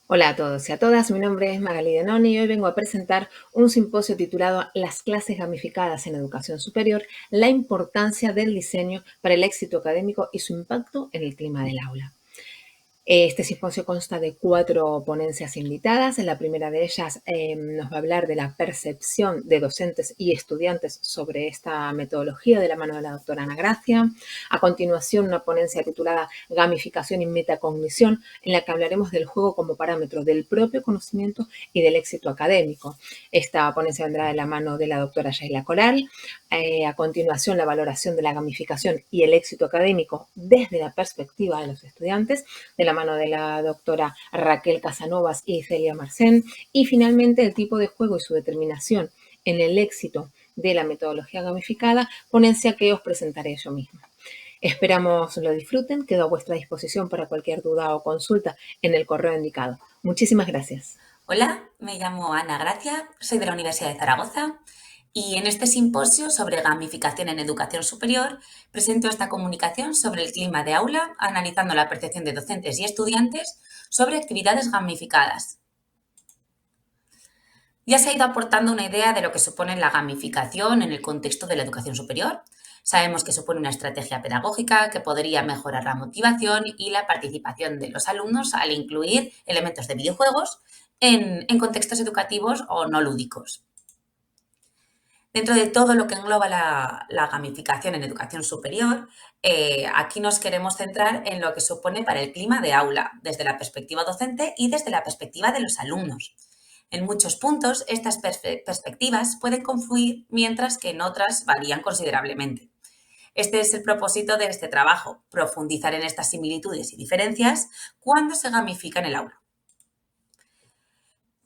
Hola a todos y a todas, mi nombre es Magali Denoni y hoy vengo a presentar un simposio titulado Las clases gamificadas en educación superior, la importancia del diseño para el éxito académico y su impacto en el clima del aula. Este simposio consta de 4 ponencias invitadas. La primera de ellas nos va a hablar de la percepción de docentes y estudiantes sobre esta metodología de la mano de la doctora Ana Gracia. A continuación, una ponencia titulada Gamificación y Metacognición, en la que hablaremos del juego como parámetro del propio conocimiento y del éxito académico. Esta ponencia vendrá de la mano de la doctora Yaila Coral. A continuación, la valoración de la gamificación y el éxito académico desde la perspectiva de los estudiantes, de la mano de la doctora Raquel Casanovas y Celia Marcén. Y finalmente, el tipo de juego y su determinación en el éxito de la metodología gamificada, ponencia que os presentaré yo misma. Esperamos lo disfruten. Quedo a vuestra disposición para cualquier duda o consulta en el correo indicado. Muchísimas gracias. Hola, me llamo Ana Gracia, soy de la Universidad de Zaragoza y en este simposio sobre gamificación en educación superior presento esta comunicación sobre el clima de aula, analizando la percepción de docentes y estudiantes sobre actividades gamificadas. Ya se ha ido aportando una idea de lo que supone la gamificación en el contexto de la educación superior. Sabemos que supone una estrategia pedagógica que podría mejorar la motivación y la participación de los alumnos al incluir elementos de videojuegos en contextos educativos o no lúdicos. Dentro de todo lo que engloba la gamificación en educación superior, aquí nos queremos centrar en lo que supone para el clima de aula, desde la perspectiva docente y desde la perspectiva de los alumnos. En muchos puntos, estas perspectivas pueden confluir, mientras que en otras varían considerablemente. Este es el propósito de este trabajo, profundizar en estas similitudes y diferencias cuando se gamifica en el aula.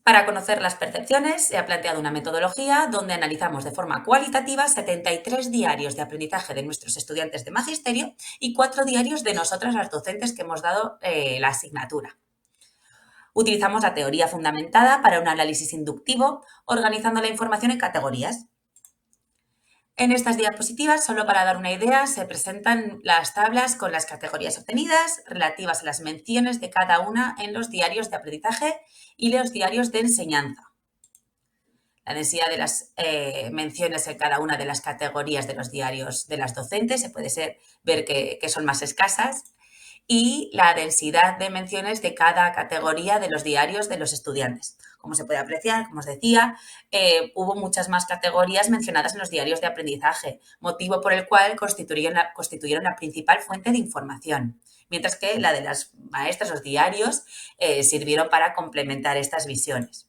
Para conocer las percepciones, se ha planteado una metodología donde analizamos de forma cualitativa 73 diarios de aprendizaje de nuestros estudiantes de magisterio y 4 diarios de nosotras, las docentes que hemos dado la asignatura. Utilizamos la teoría fundamentada para un análisis inductivo, organizando la información en categorías. En estas diapositivas, solo para dar una idea, se presentan las tablas con las categorías obtenidas relativas a las menciones de cada una en los diarios de aprendizaje y los diarios de enseñanza. La densidad de las menciones en cada una de las categorías de los diarios de las docentes se puede ver que son más escasas, y la densidad de menciones de cada categoría de los diarios de los estudiantes. Como se puede apreciar, como os decía, hubo muchas más categorías mencionadas en los diarios de aprendizaje, motivo por el cual constituyeron la principal fuente de información, mientras que la de las maestras, los diarios, sirvieron para complementar estas visiones.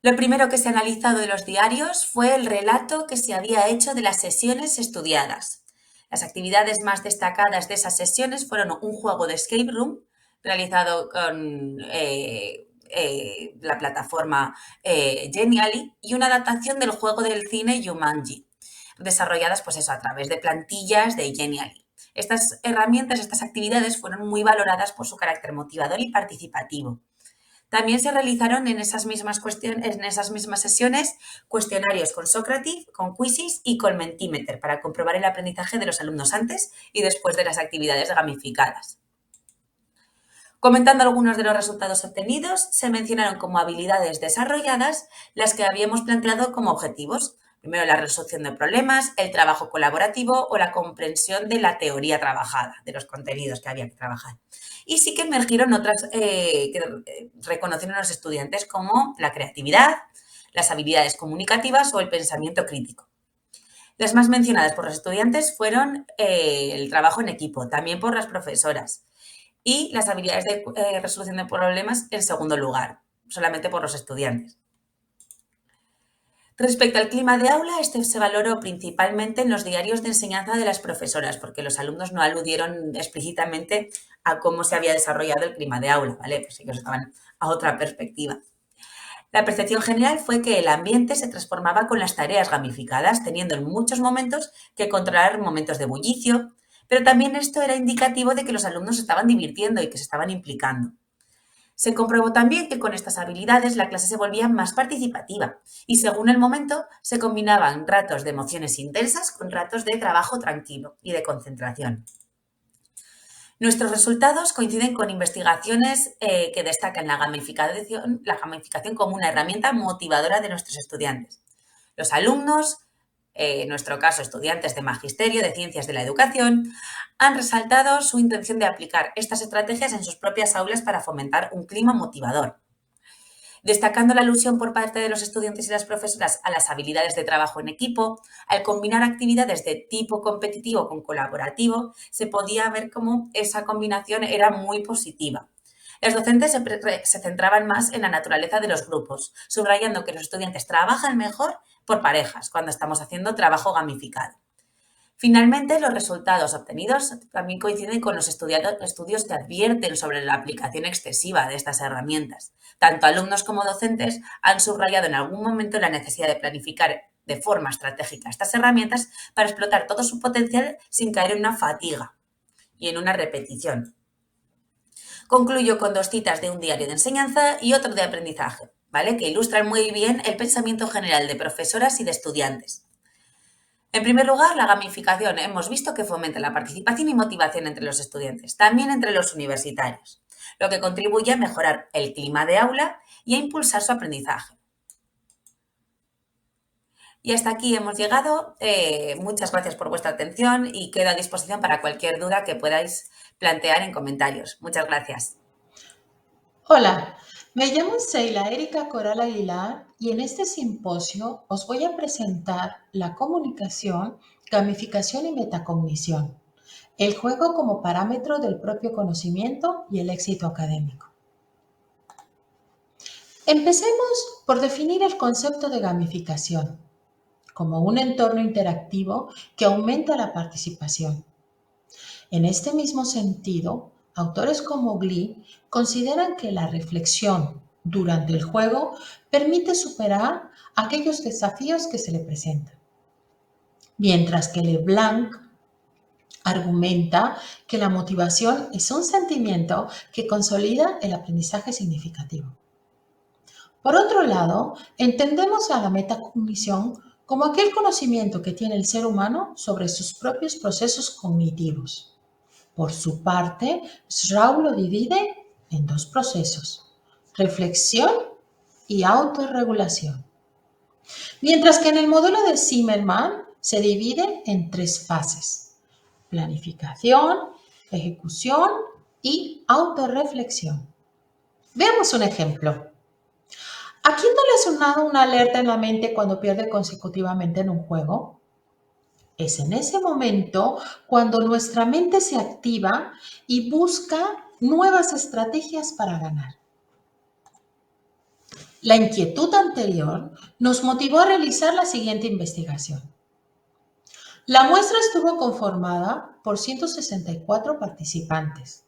Lo primero que se ha analizado de los diarios fue el relato que se había hecho de las sesiones estudiadas. Las actividades más destacadas de esas sesiones fueron un juego de escape room realizado con la plataforma Genially y una adaptación del juego del cine Jumanji, desarrolladas a través de plantillas de Genially. Estas herramientas, estas actividades fueron muy valoradas por su carácter motivador y participativo. También se realizaron en esas mismas sesiones cuestionarios con Socrative, con Quizzes y con Mentimeter para comprobar el aprendizaje de los alumnos antes y después de las actividades gamificadas. Comentando algunos de los resultados obtenidos, se mencionaron como habilidades desarrolladas las que habíamos planteado como objetivos. Primero, la resolución de problemas, el trabajo colaborativo o la comprensión de la teoría trabajada, de los contenidos que había que trabajar. Y sí que emergieron otras que reconocieron los estudiantes, como la creatividad, las habilidades comunicativas o el pensamiento crítico. Las más mencionadas por los estudiantes fueron el trabajo en equipo, también por las profesoras, y las habilidades de resolución de problemas en segundo lugar, solamente por los estudiantes. Respecto al clima de aula, este se valoró principalmente en los diarios de enseñanza de las profesoras, porque los alumnos no aludieron explícitamente a cómo se había desarrollado el clima de aula, ¿vale? Pues ellos estaban a otra perspectiva. La percepción general fue que el ambiente se transformaba con las tareas gamificadas, teniendo en muchos momentos que controlar momentos de bullicio, pero también esto era indicativo de que los alumnos se estaban divirtiendo y que se estaban implicando. Se comprobó también que con estas habilidades la clase se volvía más participativa y, según el momento, se combinaban ratos de emociones intensas con ratos de trabajo tranquilo y de concentración. Nuestros resultados coinciden con investigaciones que destacan la gamificación como una herramienta motivadora de nuestros estudiantes. Los alumnos, en nuestro caso estudiantes de magisterio, de ciencias de la educación, han resaltado su intención de aplicar estas estrategias en sus propias aulas para fomentar un clima motivador, destacando la alusión por parte de los estudiantes y las profesoras a las habilidades de trabajo en equipo. Al combinar actividades de tipo competitivo con colaborativo, se podía ver cómo esa combinación era muy positiva. Los docentes se centraban más en la naturaleza de los grupos, subrayando que los estudiantes trabajan mejor por parejas cuando estamos haciendo trabajo gamificado. Finalmente, los resultados obtenidos también coinciden con los estudios que advierten sobre la aplicación excesiva de estas herramientas. Tanto alumnos como docentes han subrayado en algún momento la necesidad de planificar de forma estratégica estas herramientas para explotar todo su potencial sin caer en una fatiga y en una repetición. Concluyo con 2 citas de un diario de enseñanza y otro de aprendizaje, ¿vale?, que ilustran muy bien el pensamiento general de profesoras y de estudiantes. En primer lugar, la gamificación hemos visto que fomenta la participación y motivación entre los estudiantes, también entre los universitarios, lo que contribuye a mejorar el clima de aula y a impulsar su aprendizaje. Y hasta aquí hemos llegado. Muchas gracias por vuestra atención y quedo a disposición para cualquier duda que podáis plantear en comentarios. Muchas gracias. Hola, me llamo Sheila Erika Coral Aguilar y en este simposio os voy a presentar la comunicación, gamificación y metacognición, el juego como parámetro del propio conocimiento y el éxito académico. Empecemos por definir el concepto de gamificación como un entorno interactivo que aumenta la participación. En este mismo sentido, autores como Glee consideran que la reflexión durante el juego permite superar aquellos desafíos que se le presentan, mientras que LeBlanc argumenta que la motivación es un sentimiento que consolida el aprendizaje significativo. Por otro lado, entendemos a la metacognición como aquel conocimiento que tiene el ser humano sobre sus propios procesos cognitivos. Por su parte, Stroud lo divide en 2 procesos: reflexión y autorregulación. Mientras que en el modelo de Zimmerman se divide en 3 fases: planificación, ejecución y autorreflexión. Veamos un ejemplo. ¿A quién no le ha sonado una alerta en la mente cuando pierde consecutivamente en un juego? Es en ese momento cuando nuestra mente se activa y busca nuevas estrategias para ganar. La inquietud anterior nos motivó a realizar la siguiente investigación. La muestra estuvo conformada por 164 participantes,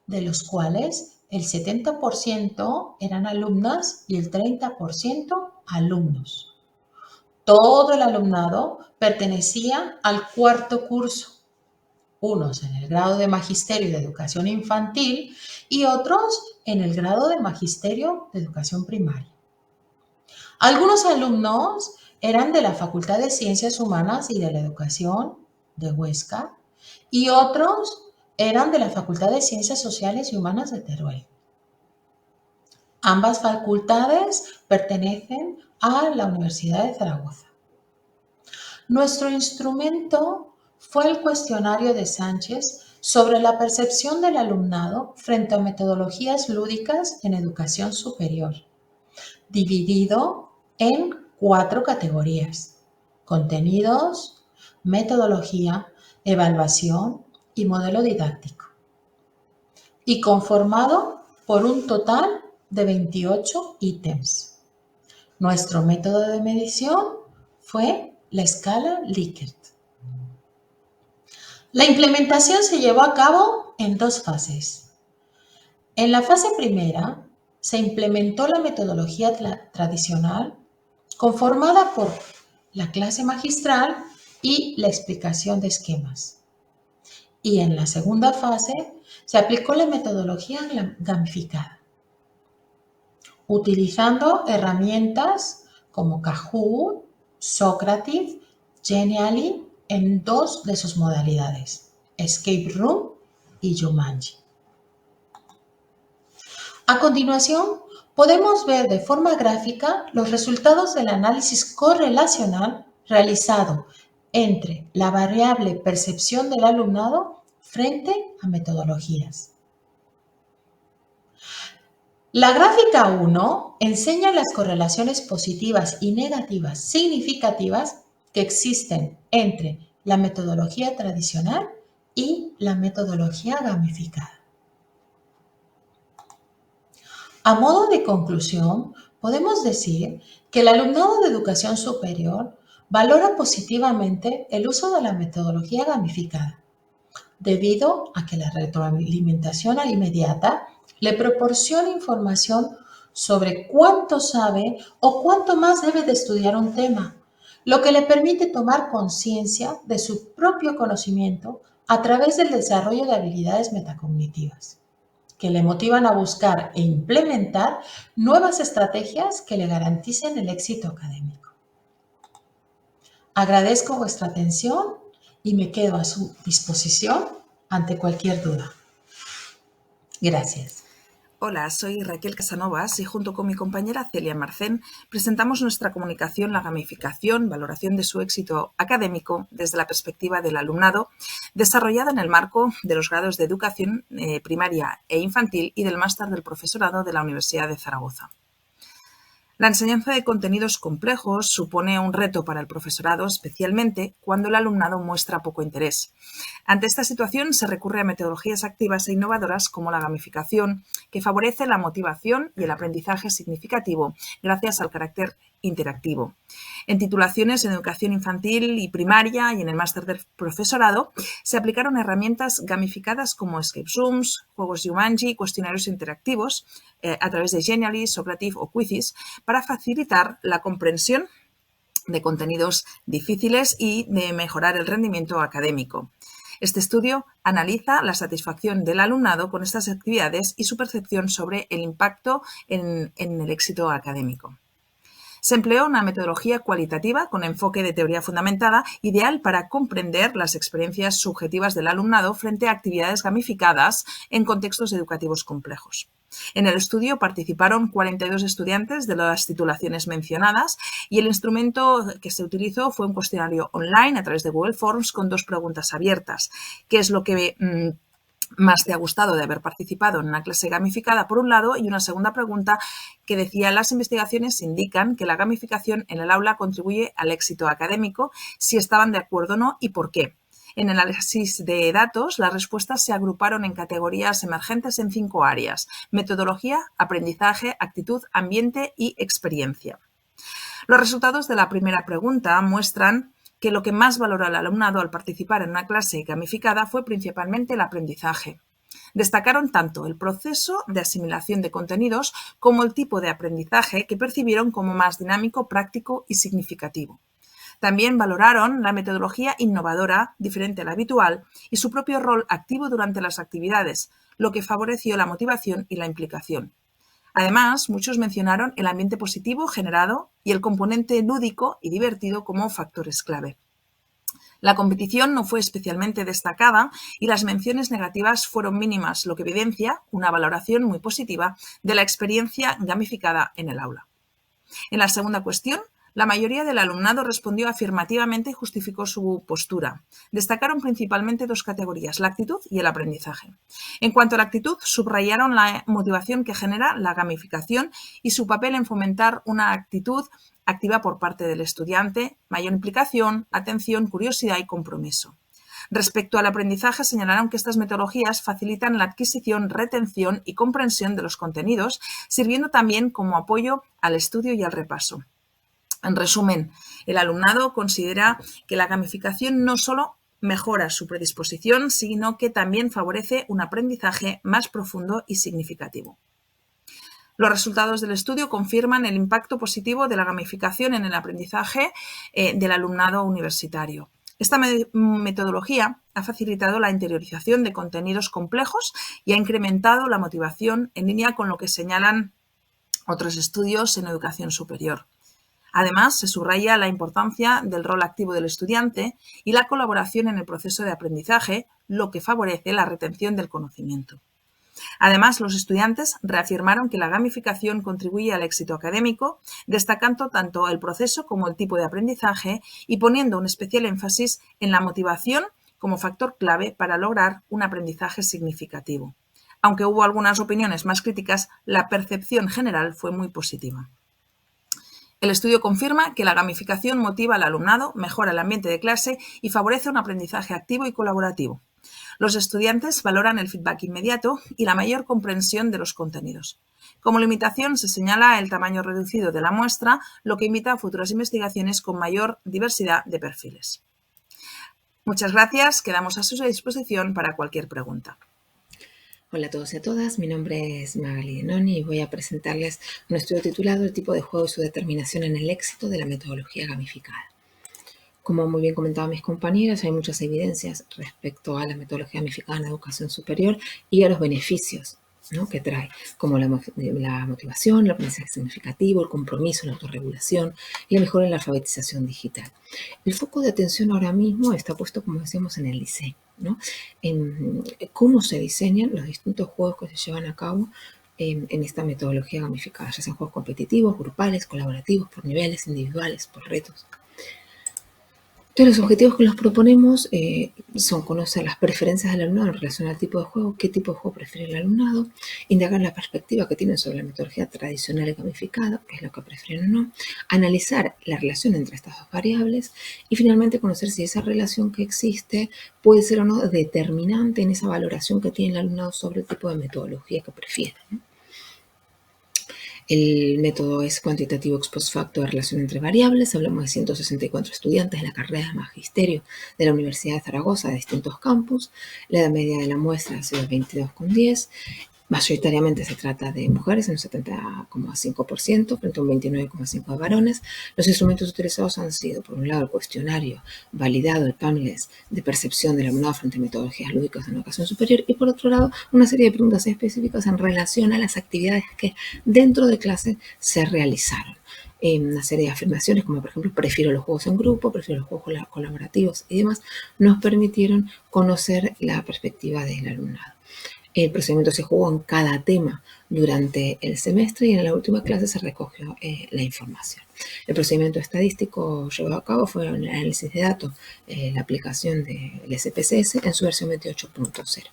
de los cuales el 70% eran alumnas y el 30% alumnos. Todo el alumnado pertenecía al 4º curso, unos en el grado de Magisterio de Educación Infantil y otros en el grado de Magisterio de Educación Primaria. Algunos alumnos eran de la Facultad de Ciencias Humanas y de la Educación de Huesca y otros eran de la Facultad de Ciencias Sociales y Humanas de Teruel. Ambas facultades pertenecen a la Universidad de Zaragoza. Nuestro instrumento fue el cuestionario de Sánchez sobre la percepción del alumnado frente a metodologías lúdicas en educación superior, dividido en 4 categorías: contenidos, metodología, evaluación y modelo didáctico, y conformado por un total de 28 ítems. Nuestro método de medición fue la escala Likert. La implementación se llevó a cabo en 2 fases. En la fase primera, se implementó la metodología tradicional conformada por la clase magistral y la explicación de esquemas. Y en la segunda fase, se aplicó la metodología gamificada, utilizando herramientas como Kahoot, Socrative, Genially en 2 de sus modalidades: Escape Room y Jumanji. A continuación, podemos ver de forma gráfica los resultados del análisis correlacional realizado entre la variable percepción del alumnado frente a metodologías. La gráfica 1 enseña las correlaciones positivas y negativas significativas que existen entre la metodología tradicional y la metodología gamificada. A modo de conclusión, podemos decir que el alumnado de educación superior valora positivamente el uso de la metodología gamificada, debido a que la retroalimentación inmediata le proporciona información sobre cuánto sabe o cuánto más debe de estudiar un tema, lo que le permite tomar conciencia de su propio conocimiento a través del desarrollo de habilidades metacognitivas, que le motivan a buscar e implementar nuevas estrategias que le garanticen el éxito académico. Agradezco vuestra atención y me quedo a su disposición ante cualquier duda. Gracias. Hola, soy Raquel Casanovas y junto con mi compañera Celia Marcén presentamos nuestra comunicación La gamificación, valoración de su éxito académico desde la perspectiva del alumnado, desarrollada en el marco de los grados de educación primaria e infantil y del máster del profesorado de la Universidad de Zaragoza. La enseñanza de contenidos complejos supone un reto para el profesorado, especialmente cuando el alumnado muestra poco interés. Ante esta situación se recurre a metodologías activas e innovadoras como la gamificación, que favorece la motivación y el aprendizaje significativo gracias al carácter interactivo. En titulaciones en educación infantil y primaria y en el máster del profesorado se aplicaron herramientas gamificadas como escape rooms, juegos Jumanji, cuestionarios interactivos a través de Genially, Socrative o Quizzes para facilitar la comprensión de contenidos difíciles y de mejorar el rendimiento académico. Este estudio analiza la satisfacción del alumnado con estas actividades y su percepción sobre el impacto en el éxito académico. Se empleó una metodología cualitativa con enfoque de teoría fundamentada, ideal para comprender las experiencias subjetivas del alumnado frente a actividades gamificadas en contextos educativos complejos. En el estudio participaron 42 estudiantes de las titulaciones mencionadas y el instrumento que se utilizó fue un cuestionario online a través de Google Forms con 2 preguntas abiertas. ¿Qué es lo que más te ha gustado de haber participado en una clase gamificada, por un lado, y una segunda pregunta que decía: las investigaciones indican que la gamificación en el aula contribuye al éxito académico, si estaban de acuerdo o no y por qué? En el análisis de datos, las respuestas se agruparon en categorías emergentes en 5 áreas: metodología, aprendizaje, actitud, ambiente y experiencia. Los resultados de la primera pregunta muestran que lo que más valoró el alumnado al participar en una clase gamificada fue principalmente el aprendizaje. Destacaron tanto el proceso de asimilación de contenidos como el tipo de aprendizaje que percibieron como más dinámico, práctico y significativo. También valoraron la metodología innovadora, diferente a la habitual, y su propio rol activo durante las actividades, lo que favoreció la motivación y la implicación. Además, muchos mencionaron el ambiente positivo generado y el componente lúdico y divertido como factores clave. La competición no fue especialmente destacada y las menciones negativas fueron mínimas, lo que evidencia una valoración muy positiva de la experiencia gamificada en el aula. En la segunda cuestión, la mayoría del alumnado respondió afirmativamente y justificó su postura. Destacaron principalmente 2 categorías: la actitud y el aprendizaje. En cuanto a la actitud, subrayaron la motivación que genera la gamificación y su papel en fomentar una actitud activa por parte del estudiante, mayor implicación, atención, curiosidad y compromiso. Respecto al aprendizaje, señalaron que estas metodologías facilitan la adquisición, retención y comprensión de los contenidos, sirviendo también como apoyo al estudio y al repaso. En resumen, el alumnado considera que la gamificación no solo mejora su predisposición, sino que también favorece un aprendizaje más profundo y significativo. Los resultados del estudio confirman el impacto positivo de la gamificación en el aprendizaje del alumnado universitario. Esta metodología ha facilitado la interiorización de contenidos complejos y ha incrementado la motivación en línea con lo que señalan otros estudios en educación superior. Además, se subraya la importancia del rol activo del estudiante y la colaboración en el proceso de aprendizaje, lo que favorece la retención del conocimiento. Además, los estudiantes reafirmaron que la gamificación contribuye al éxito académico, destacando tanto el proceso como el tipo de aprendizaje y poniendo un especial énfasis en la motivación como factor clave para lograr un aprendizaje significativo. Aunque hubo algunas opiniones más críticas, la percepción general fue muy positiva. El estudio confirma que la gamificación motiva al alumnado, mejora el ambiente de clase y favorece un aprendizaje activo y colaborativo. Los estudiantes valoran el feedback inmediato y la mayor comprensión de los contenidos. Como limitación se señala el tamaño reducido de la muestra, lo que invita a futuras investigaciones con mayor diversidad de perfiles. Muchas gracias, quedamos a su disposición para cualquier pregunta. Hola a todos y a todas, mi nombre es Magali Denoni y voy a presentarles un estudio titulado El tipo de juego y su determinación en el éxito de la metodología gamificada. Como muy bien comentaban mis compañeras, hay muchas evidencias respecto a la metodología gamificada en la educación superior y a los beneficios, ¿no?, que trae, como la motivación, el aprendizaje significativo, el compromiso, la autorregulación y la mejora en la alfabetización digital. El foco de atención ahora mismo está puesto, como decíamos, en el diseño, ¿no?, en cómo se diseñan los distintos juegos que se llevan a cabo en esta metodología gamificada, ya sean juegos competitivos, grupales, colaborativos, por niveles, individuales, por retos. Entonces, los objetivos que nos proponemos son conocer las preferencias del alumnado en relación al tipo de juego, qué tipo de juego prefiere el alumnado, indagar la perspectiva que tienen sobre la metodología tradicional y gamificada, qué es lo que prefieren o no, analizar la relación entre estas dos variables y finalmente conocer si esa relación que existe puede ser o no determinante en esa valoración que tiene el alumnado sobre el tipo de metodología que prefiere, ¿no? El método es cuantitativo ex post facto de relación entre variables. Hablamos de 164 estudiantes de la carrera de Magisterio de la Universidad de Zaragoza de distintos campus. La edad media de la muestra ha sido 22,10. Mayoritariamente se trata de mujeres, en un 70,5% frente a un 29,5% de varones. Los instrumentos utilizados han sido, por un lado, el cuestionario validado, el Paneles de percepción del alumnado frente a metodologías lúdicas en educación superior, y por otro lado, una serie de preguntas específicas en relación a las actividades que dentro de clase se realizaron. Una serie de afirmaciones como, por ejemplo, prefiero los juegos en grupo, prefiero los juegos colaborativos y demás, nos permitieron conocer la perspectiva del alumnado. El procedimiento se jugó en cada tema durante el semestre y en la última clase se recogió la información. El procedimiento estadístico llevado a cabo fue el análisis de datos, la aplicación del SPSS en su versión 28.0.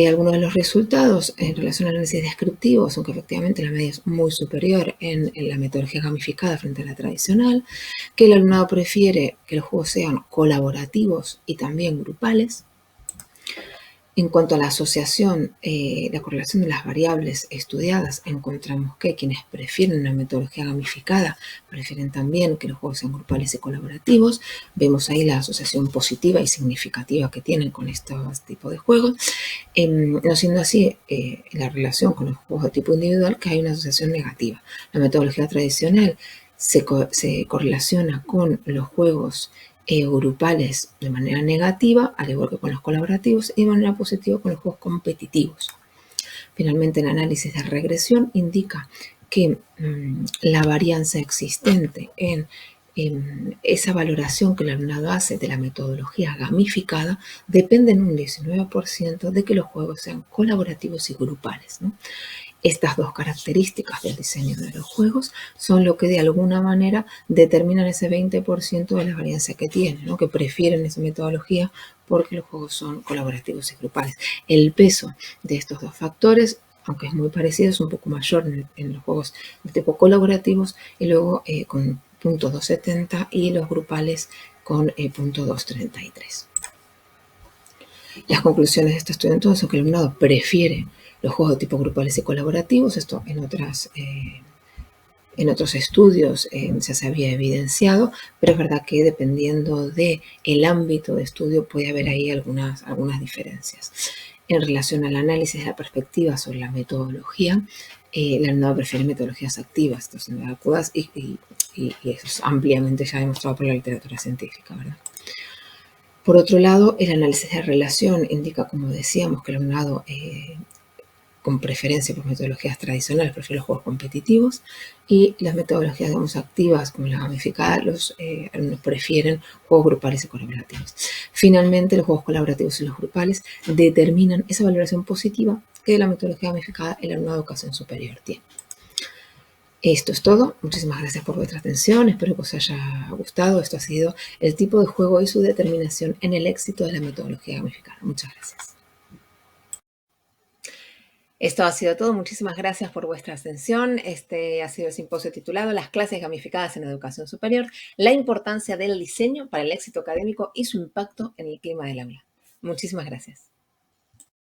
Algunos de los resultados en relación al análisis descriptivo son que efectivamente la media es muy superior en la metodología gamificada frente a la tradicional, que el alumnado prefiere que los juegos sean colaborativos y también grupales. En cuanto a la asociación, la correlación de las variables estudiadas, encontramos que quienes prefieren una metodología gamificada prefieren también que los juegos sean grupales y colaborativos. Vemos ahí la asociación positiva y significativa que tienen con estos tipos de juegos. No siendo así la relación con los juegos de tipo individual, que hay una asociación negativa. La metodología tradicional se correlaciona con los juegos grupales de manera negativa, al igual que con los colaborativos, y de manera positiva con los juegos competitivos. Finalmente, el análisis de regresión indica que la varianza existente en esa valoración que el alumnado hace de la metodología gamificada depende en un 19% de que los juegos sean colaborativos y grupales, ¿no? Estas dos características del diseño de los juegos son lo que de alguna manera determinan ese 20% de la varianza que tienen, ¿no?, que prefieren esa metodología porque los juegos son colaborativos y grupales. El peso de estos dos factores, aunque es muy parecido, es un poco mayor en los juegos de tipo colaborativos y luego con 0.270 y los grupales con 0.233. Las conclusiones de este estudio entonces son que el alumnado prefiere los juegos de tipo grupales y colaborativos. Esto en otros estudios ya se había evidenciado, pero es verdad que dependiendo del ámbito de estudio puede haber ahí algunas diferencias. En relación al análisis de la perspectiva sobre la metodología, el alumnado prefiere metodologías activas, entonces adecuadas, y eso es ampliamente ya demostrado por la literatura científica, ¿verdad? Por otro lado, el análisis de relación indica, como decíamos, que el alumnado con preferencia por metodologías tradicionales, prefiero los juegos competitivos, y las metodologías, digamos, activas, como la gamificada, los alumnos prefieren juegos grupales y colaborativos. Finalmente, los juegos colaborativos y los grupales determinan esa valoración positiva que la metodología gamificada en la nueva educación superior tiene. Esto es todo. Muchísimas gracias por vuestra atención. Espero que os haya gustado. Esto ha sido el tipo de juego y su determinación en el éxito de la metodología gamificada. Muchas gracias. Esto ha sido todo. Muchísimas gracias por vuestra atención. Este ha sido el simposio titulado Las clases gamificadas en educación superior, la importancia del diseño para el éxito académico y su impacto en el clima del aula. Muchísimas gracias.